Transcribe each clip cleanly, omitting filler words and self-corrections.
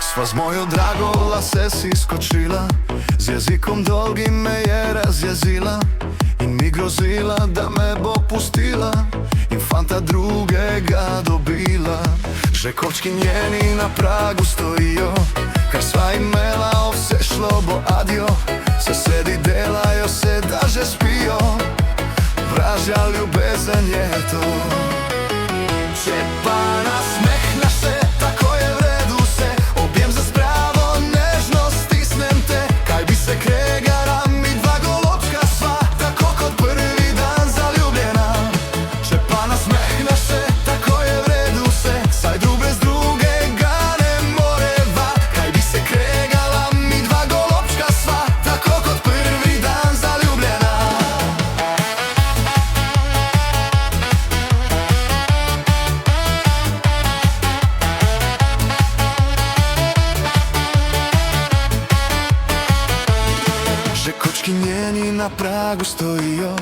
Sva z mojo drago lase si skočila, z jezikom dolgim me je razjezila in mi grozila, da me bo pustila in fanta drugega dobila. Že kočki njeni na pragu stojijo, kar sva imela, vse šlo bo adio. Sosedi delajo se, da že spijo, vražja ljubezen je to. Če pa nasmehnaš se, tako je v redu se, objem za spravo, nežno stisnem te. Kaj bi se kregala, mi dva golobčka sva, tako kot prvi dan zaljubljena. Če pa nasmehnaš se, tako je v redu se, saj drug brez drugega ne moreva. Kaj bi se kregala, mi dva golobčka sva, tako kot prvi dan zaljubljena. Že kočki njeni na pragu stojijo,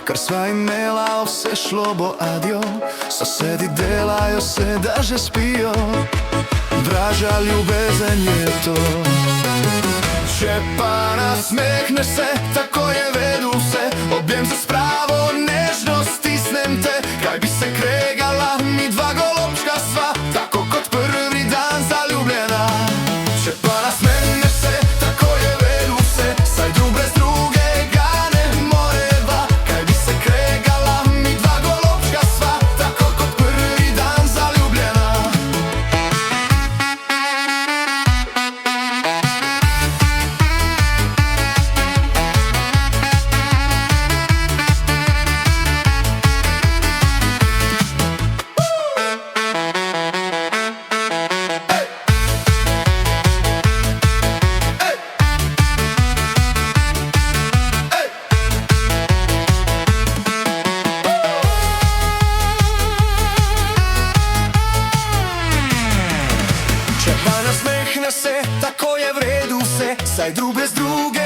kar sva imela, vse šlo bo adio. Sosedi delajo se, da že spijo, dražja ljubezen je to. Če pa nasmehneš se, tako je v redu vse, objem za spravo, nežno stisnem te. Kaj bi se kregala, mi dva golobčka sva, tako kot prvi dan zaljubljena. Če pa nasmehneš se, tako je v redu vse, saj drug brez drugega ne moreva. Kaj bi se kregala, mi dva golobčka sva, tako kot prvi dan zaljubljena. Če pa nasmehne se, tako je v redu vse, saj drug brez druge